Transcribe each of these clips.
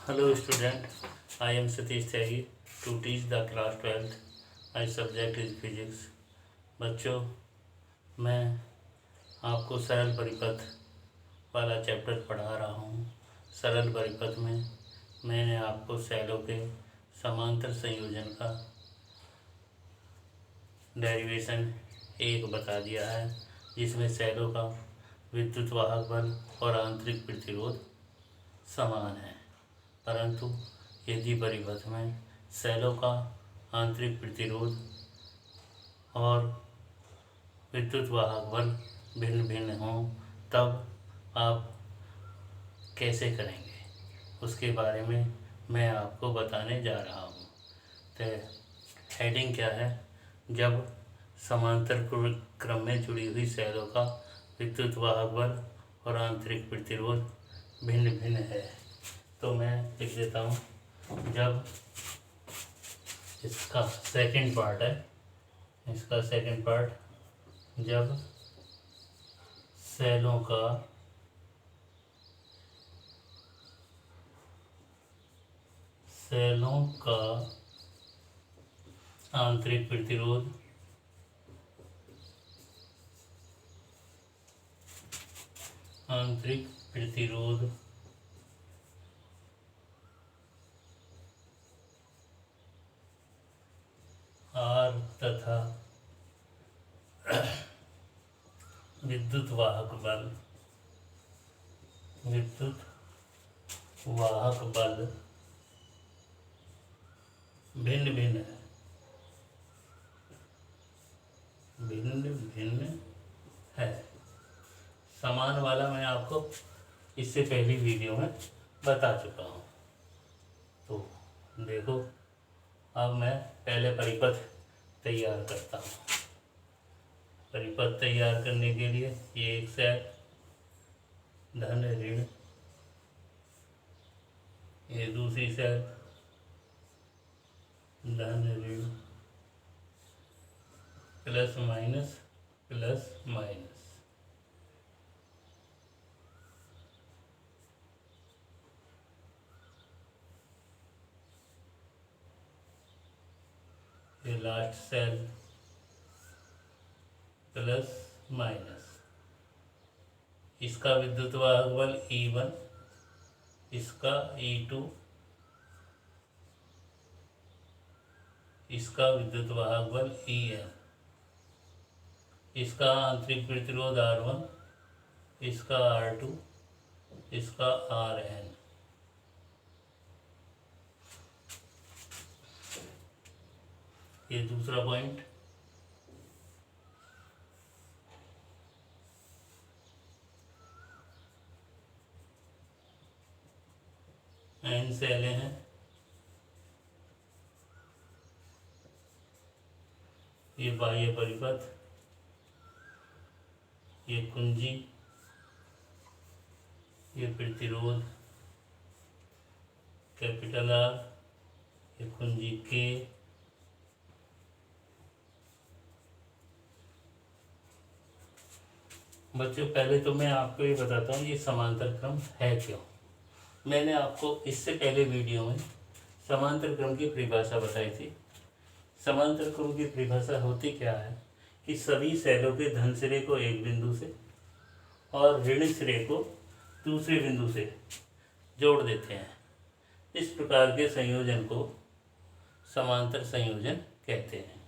Hello student, I am Satish Tyagi to teach the class 12th. My subject is physics. बच्चों, मैं आपको सरल परिपथ वाला चैप्टर पढ़ा रहा हूँ। सरल परिपथ में मैंने आपको सेलों के समांतर संयोजन का डेरिवेशन एक बता दिया है, जिसमें सेलों का विद्युत वाहक बल और आंतरिक प्रतिरोध समान है। परंतु यदि परिपथ में सेलों का आंतरिक प्रतिरोध और विद्युत वाहक बल भिन्न भिन्न हों, तब आप कैसे करेंगे, उसके बारे में मैं आपको बताने जा रहा हूँ। तो हेडिंग क्या है? जब समांतर क्रम में जुड़ी हुई सेलों का विद्युत वाहक बल और आंतरिक प्रतिरोध भिन्न भिन्न है। तो मैं लिख देता हूँ, जब इसका सेकंड पार्ट है, इसका सेकंड पार्ट, जब सेलों का आंतरिक प्रतिरोध R तथा विद्युत वाहक बल भिन्न भिन्न है। समान वाला मैं आपको इससे पहली वीडियो में बता चुका हूँ। तो देखो, अब मैं पहले परिपथ तैयार करता हूँ। परिपथ तैयार करने के लिए ये एक सेल धन ऋण, ये दूसरी सेल धन ऋण प्लस माइनस प्लस माइनस, ये लास्ट सेल प्लस माइनस। इसका विद्युत वाहक बल E1, इसका E2, इसका विद्युत वाहक बल En, इसका आंतरिक प्रतिरोध R1, इसका R2, इसका Rn। ये दूसरा पॉइंट। n सेलें हैं, ये बाह्य परिपथ, ये कुंजी, ये प्रतिरोध कैपिटल R, ये कुंजी K, बच्चों पहले तो मैं आपको ये बताता हूँ ये समांतर क्रम है क्यों। मैंने आपको इससे पहले वीडियो में समांतर क्रम की परिभाषा बताई थी। समांतर क्रम की परिभाषा होती क्या है कि सभी सेलों के धन सिरे को एक बिंदु से और ऋण सिरे को दूसरे बिंदु से जोड़ देते हैं। इस प्रकार के संयोजन को समांतर संयोजन कहते हैं।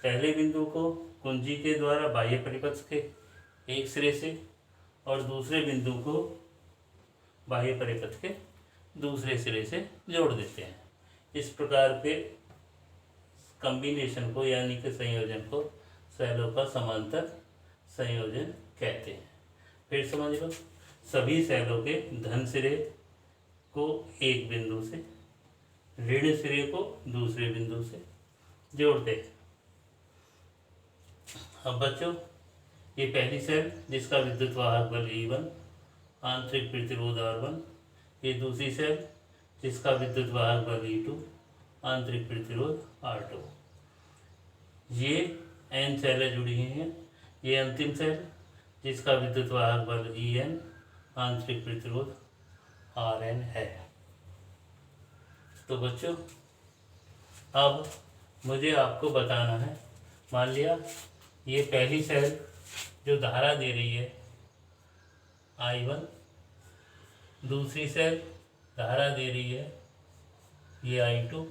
पहले बिंदु को कुंजी के द्वारा बाह्य परिपथ के एक सिरे से और दूसरे बिंदु को बाह्य परिपथ के दूसरे सिरे से जोड़ देते हैं। इस प्रकार के कॉम्बिनेशन को यानी कि संयोजन को सेलों का समांतर संयोजन कहते हैं। फिर समझ लो, सभी सेलों के धन सिरे को एक बिंदु से, ऋण सिरे को दूसरे बिंदु से जोड़ते हैं। अब बच्चों, ये पहली सेल जिसका विद्युत वाहक बल E1, आंतरिक प्रतिरोध R1, ये दूसरी सेल जिसका विद्युत वाहक बल E2, आंतरिक प्रतिरोध R2। ये n सेलें जुड़ी हुई हैं। ये अंतिम सेल जिसका विद्युत वाहक बल En, आंतरिक प्रतिरोध Rn है। तो बच्चों अब मुझे आपको बताना है, मान लिया ये पहली सेल जो धारा दे रही है I1, दूसरी सेल धारा दे रही है ये I2,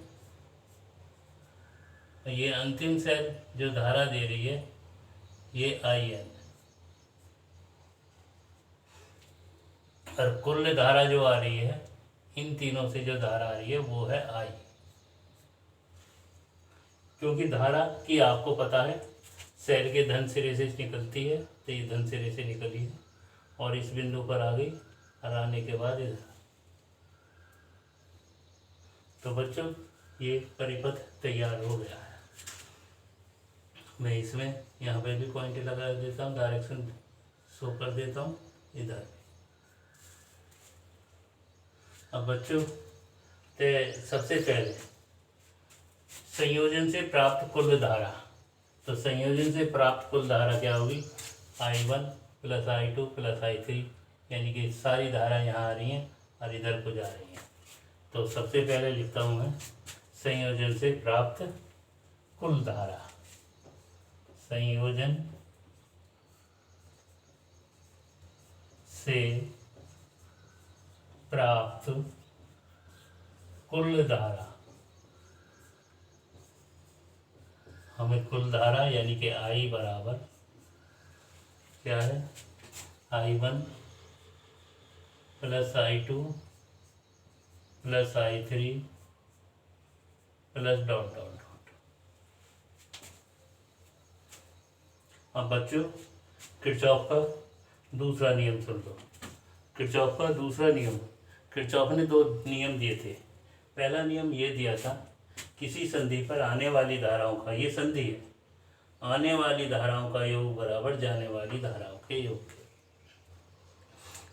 ये अंतिम सेल जो धारा दे रही है ये IN, और कुल धारा जो आ रही है इन तीनों से जो धारा आ रही है वो है I। क्योंकि धारा की आपको पता है सेल के धन सिरे से निकलती है, तो ये धन सिरे से निकली है और इस बिंदु पर आ गई, और आने के बाद इधर। तो बच्चों ये परिपथ तैयार हो गया है। मैं इसमें यहाँ पे भी पॉइंट लगा देता हूँ, डायरेक्शन शो कर देता हूँ इधर। अब बच्चों सबसे पहले संयोजन से प्राप्त कुल धारा, तो संयोजन से प्राप्त कुल धारा क्या होगी? I1 plus I2 plus I3, यानी कि सारी धारा यहाँ आ रही हैं और इधर को जा रही हैं। तो सबसे पहले लिखता हूँ मैं संयोजन से प्राप्त कुल धारा, संयोजन से प्राप्त कुल धारा, हमें कुल धारा यानी कि I बराबर क्या है? I1 plus I2 plus I3 plus dot dot dot. अब बच्चों किरचॉफ का दूसरा नियम सुन लो। किरचॉफ का दूसरा नियम, किरचॉफ ने 2 नियम दिए थे। पहला नियम ये दिया था, किसी संधि पर आने वाली धाराओं का, ये संधि है, आने वाली धाराओं का योग बराबर जाने वाली धाराओं के योग के।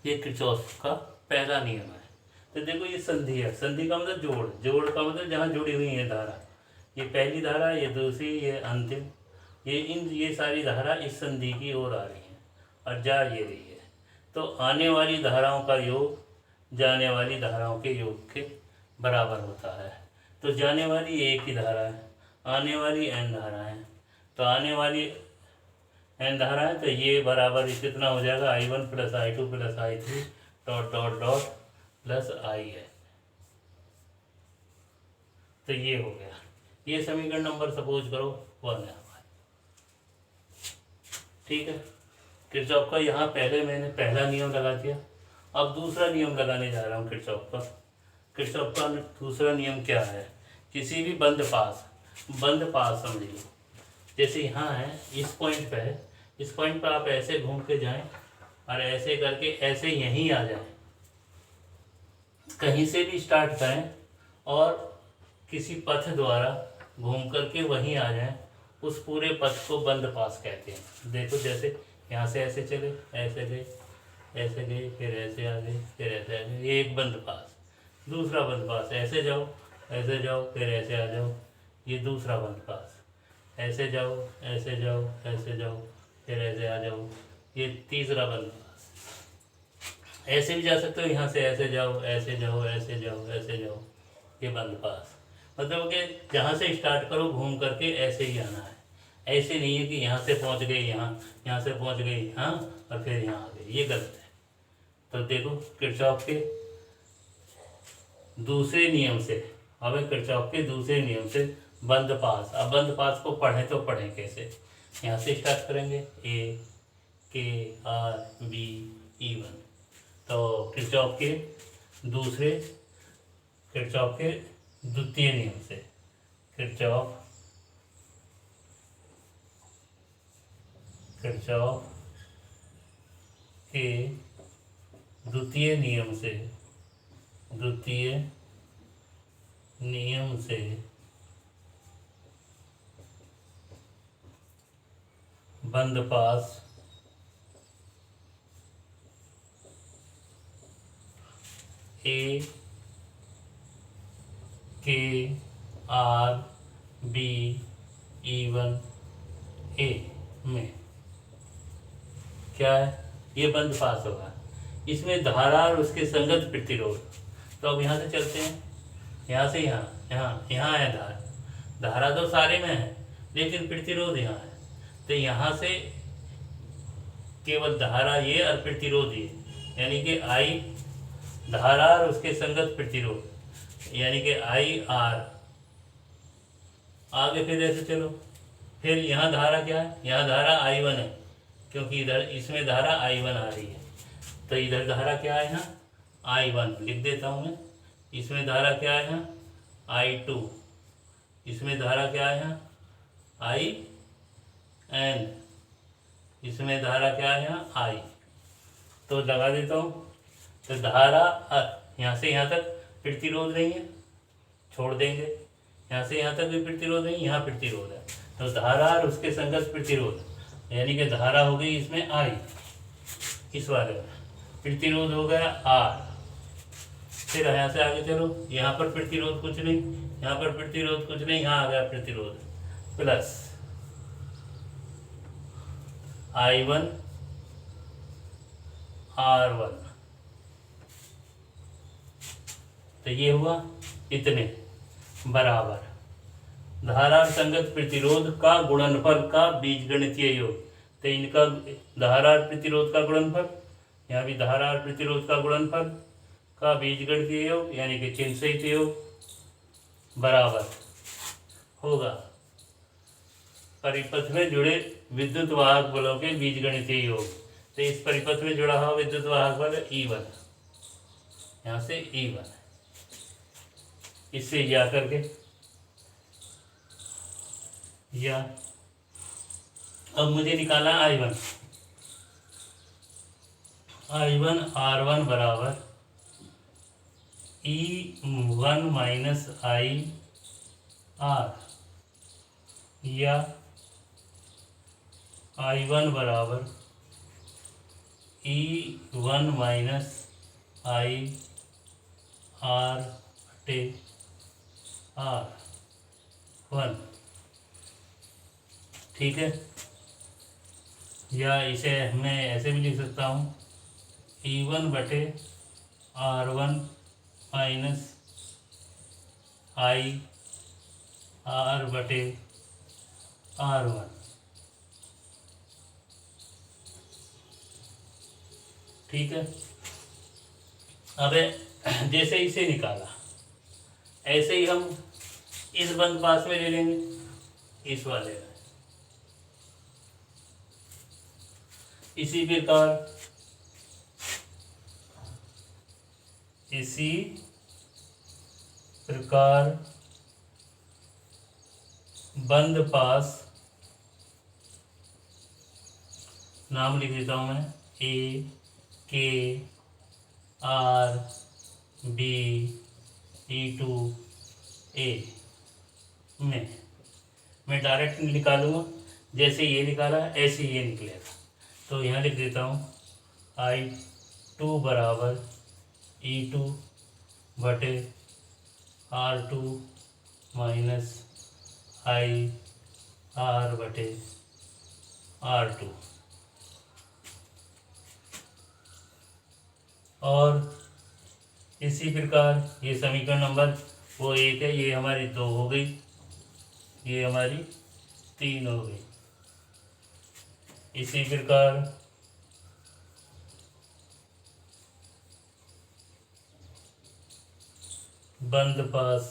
ये किरचॉफ का पहला नियम है। तो देखो ये संधि है, संधि का मतलब जोड़, जोड़ का मतलब जहाँ जुड़ी हुई है धारा, ये पहली धारा, ये दूसरी, ये अंतिम, ये सारी धारा इस संधि की ओर आ रही है और जा ये रही है। तो आने वाली धाराओं का योग जाने वाली धाराओं के योग के बराबर होता है। तो जाने वाली एक ही धारा है, आने वाली n धारा है। तो आने वाली n धारा है, तो ये बराबर कितना हो जाएगा? I1 plus I2 plus I3 dot dot dot plus IN। तो ये हो गया, ये समीकरण नंबर सपोज करो 1 है हमारे। ठीक है, किरचॉफ का यहाँ पहले मैंने पहला नियम लगा दिया। अब दूसरा नियम लगाने जा रहा हूँ किरचॉफ का। किरचॉफ का दूसरा नियम क्या है? किसी भी बंद पास समझ लो, जैसे यहाँ है, इस पॉइंट पे है, इस पॉइंट पर आप ऐसे घूम के जाएं और ऐसे करके ऐसे यहीं आ जाएं, कहीं से भी स्टार्ट करें और किसी पथ द्वारा घूम करके वहीं आ जाएं, उस पूरे पथ को बंद पास कहते हैं। देखो जैसे यहाँ से ऐसे चले, ऐसे गए, फिर ऐसे आ गए, फिर ऐसे आ गए, ये एक बंद पास। दूसरा बंद पास, ऐसे जाओ, फिर ऐसे आ जाओ, ये दूसरा बंद पास। ऐसे जाओ, फिर ऐसे आ जाओ, ये तीसरा बंद पास। ऐसे भी जा सकते हो, यहाँ से ऐसे जाओ, ये बंद पास। मतलब कि जहाँ से स्टार्ट करो घूम करके ऐसे ही आना है। ऐसे नहीं है कि यहाँ से पहुँच गए यहाँ से पहुँच गए यहाँ और फिर यहाँ आ गए, ये गलत है। तो देखो किरचॉफ के दूसरे नियम से, हमें किरचॉफ के दूसरे नियम से बंद पास। अब बंद पास को पढ़ें तो पढ़ें कैसे? यहाँ से स्टार्ट करेंगे, A K R B E1। तो किरचॉफ के द्वितीय नियम से, किरचॉफ के द्वितीय नियम से बंद पास A K R B E1 A में क्या है? ये बंद पास होगा। इसमें धारा और उसके संगत प्रतिरोध। तो अब यहाँ से चलते हैं, यहाँ से यहाँ, यहाँ है धारा, धारा तो सारे में है लेकिन प्रतिरोध यहाँ है। तो यहाँ से केवल धारा ये और प्रतिरोध ये, यानी कि आई धारा और उसके संगत प्रतिरोध, यानी कि आई आर। आगे फिर ऐसे चलो, फिर यहाँ धारा क्या है, यहाँ धारा I1 है, क्योंकि इधर इसमें धारा I1 आ रही है। तो इधर धारा क्या है, यहाँ I1 लिख देता हूँ मैं। इसमें धारा क्या है, यहाँ I2। इसमें धारा क्या है, यहाँ IN। इसमें धारा क्या है, यहाँ I। तो लगा देता हूँ। तो धारा यहाँ से यहाँ तक प्रतिरोध नहीं है, छोड़ देंगे। यहाँ से यहाँ तक भी प्रतिरोध नहीं, यहाँ प्रतिरोध है। तो धारा और उसके संगत प्रतिरोध, यानी कि धारा हो गई इसमें I, इस वाले में प्रतिरोध हो गया R। फिर यहाँ से आगे चलो, यहाँ पर प्रतिरोध कुछ नहीं, यहाँ पर प्रतिरोध कुछ नहीं, यहाँ आ गया प्रतिरोध प्लस I1 R1। तो ये हुआ इतने बराबर धारा संगत प्रतिरोध का गुणनफल का बीजगणितीय योग। तो इनका धारा और प्रतिरोध का गुणनफल, यहाँ भी धारा और प्रतिरोध का गुणनफल का बीजगणितीय योग यानी कि चिन्ह सहित योग बराबर होगा परिपथ में जुड़े विद्युत वाहक बलों के बीजगणितीय योग। तो इस परिपथ में जुड़ा हुआ विद्युत वाहक बल E1, यहाँ से E1, इससे जा करके या अब मुझे निकाला I1 R1 बराबर E1 माइनस I R, या I1 बराबर E1 माइनस I R बटे R1। ठीक है, या इसे मैं ऐसे भी लिख सकता हूँ E1 बटे R1 माइनस I R बटे R1। ठीक है, अब जैसे इसे निकाला ऐसे ही हम इस बंद पास में ले लेंगे, इस वाले में। इसी प्रकार बंद पास, नाम लिख देता हूं मैं, A K R B E2 A में मैं डायरेक्ट निकालूंगा, जैसे ये निकाला ऐसे ये निकलेगा। तो यहाँ लिख देता हूँ I2 बराबर E2 बटे R2 माइनस I R बटे R2। और इसी प्रकार ये समीकरण नंबर वो 1 है, ये हमारी 2 हो गई, ये हमारी 3 हो गई। इसी प्रकार बंद पास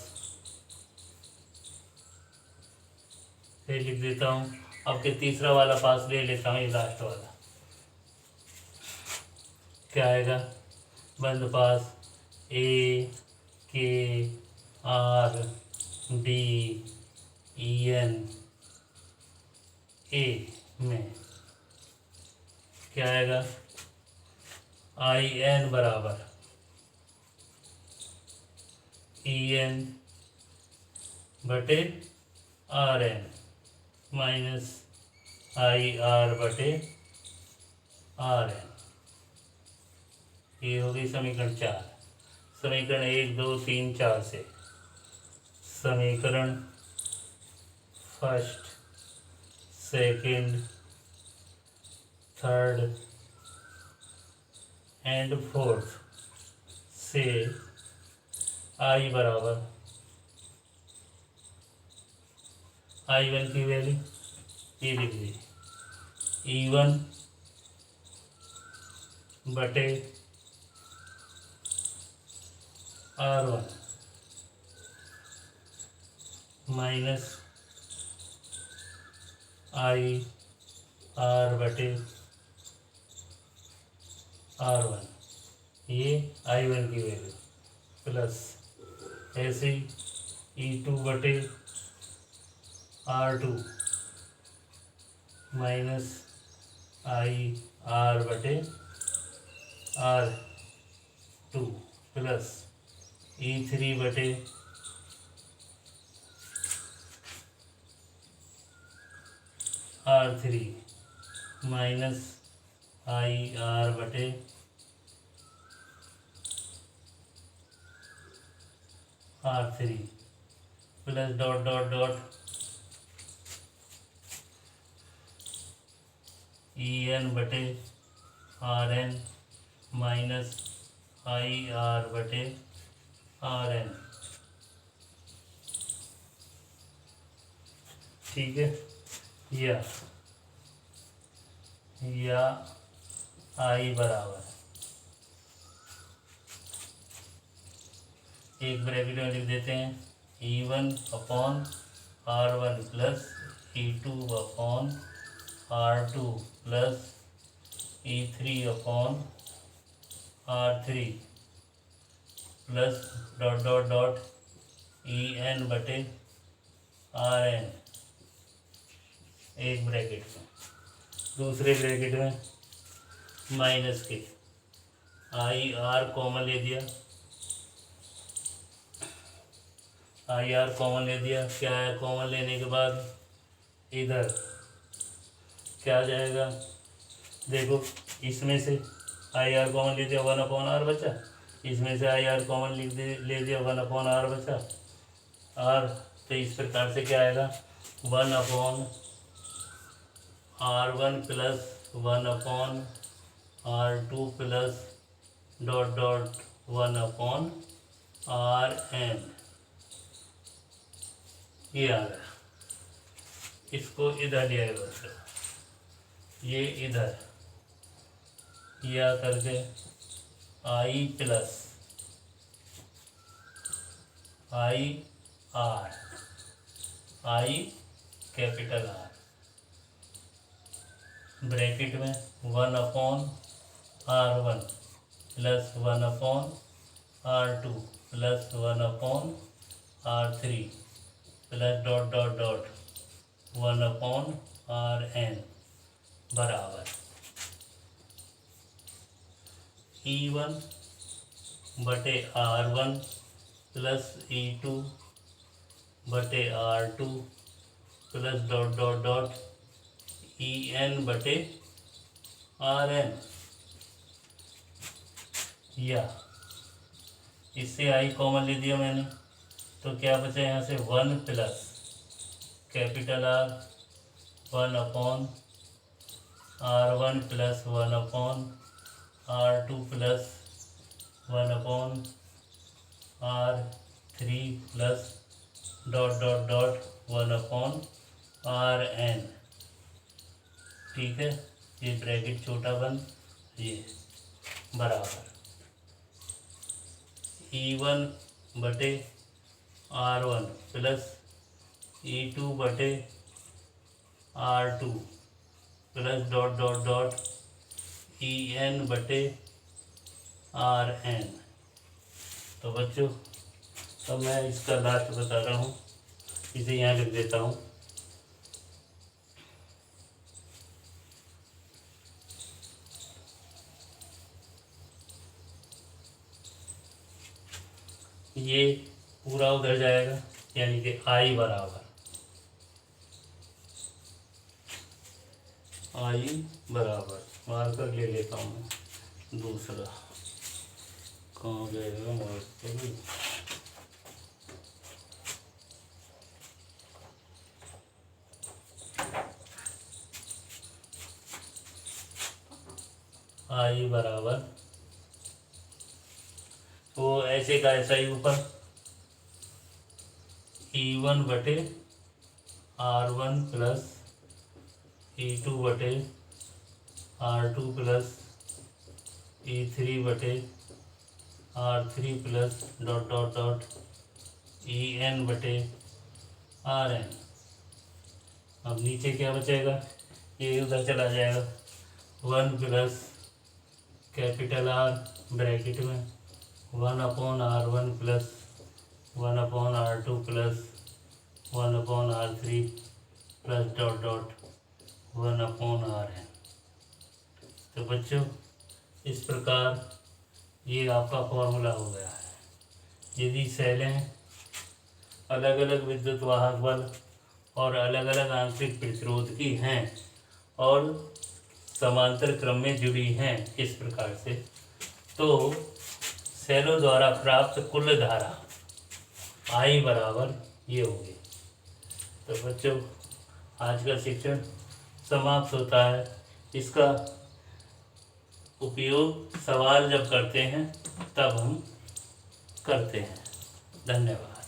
से लिख देता हूँ। अब के तीसरा वाला पास ले लेता हूँ, ये लास्ट वाला क्या आएगा, बंद पास A K R B E N A में क्या आएगा, I N बराबर E N बटे R N minus I R बटे R N। ये हो गई समीकरण 4। समीकरण 1 2 3 4 से समीकरण first, second, third and fourth से I बराबर I1 की वैल्यू ये लिख दी, E1 बटे R1 माइनस IR बटे R1, ये I1 की वैल्यू, प्लस ऐसे E2 बटे R2 माइनस IR बटे R2 प्लस E3 बटे R3 माइनस IR बटे R3 plus dot dot dot EN बटे RN माइनस IR बटे RN। ठीक है, या I बराबर, एक ब्रैकेट में लिख देते हैं E1 upon R1 plus E2 upon R2 plus E3 upon R3 plus dot dot dot EN बटे RN, एक ब्रैकेट में, दूसरे ब्रैकेट में माइनस के IR कॉमन ले दिया, IR कॉमन ले दिया, क्या है कॉमन लेने के बाद इधर क्या आ जाएगा, देखो इसमें से IR कॉमन ले दिया 1/R बचा, इसमें से IR कॉमन ले दिया 1/R बचा, R तो इस प्रकार से क्या आएगा 1/R1 plus 1/R2 plus dot dot 1/RN, ये आ रहा है। इसको इधर ले आएगा, ये इधर या करके I plus IR, I capital R bracket में 1/R1 plus 1/R2 plus 1/R3 plus dot dot dot 1/RN बराबर E1 बटे R1 प्लस E2 बटे R2 plus dot dot dot EN बटे RN, या इससे I कॉमन ले दिया मैंने, तो क्या बचा यहाँ से 1 plus capital R 1/R1 plus 1/R2 plus 1/R3 plus dot dot dot 1/RN। ठीक है, ये ब्रैकेट छोटा बंद, ये बराबर E1 बटे R1 प्लस E2 बटे R2 plus dot dot dot EN बटे RN। तो बच्चों, तो मैं इसका लास्ट बता रहा हूँ, इसे यहाँ लिख देता हूँ, ये पूरा उधर जाएगा, यानी कि I बराबर मार्कर ले लेता हूँ मैं, दूसरा कहाँ गएगा मार्कर, I बराबर, तो ऐसे का ऐसा ही ऊपर E1 बटे R1 प्लस E2 बटे R2 प्लस E3 बटे R3 plus dot dot dot EN बटे RN। अब नीचे क्या बचेगा, ये उधर चला जाएगा, 1 प्लस कैपिटल R ब्रैकेट में 1/R1 plus 1/R2 plus 1/R3 plus dot dot 1/RN। तो बच्चों इस प्रकार ये आपका फॉर्मूला हो गया है। यदि सेलें अलग अलग विद्युत वाहक बल और अलग अलग आंतरिक प्रतिरोध की हैं और समांतर क्रम में जुड़ी हैं इस प्रकार से, तो सेलों द्वारा प्राप्त कुल धारा I बराबर ये होगी। तो बच्चों आज का शिक्षण समाप्त होता है। इसका उपयोग सवाल जब करते हैं तब हम करते हैं। धन्यवाद।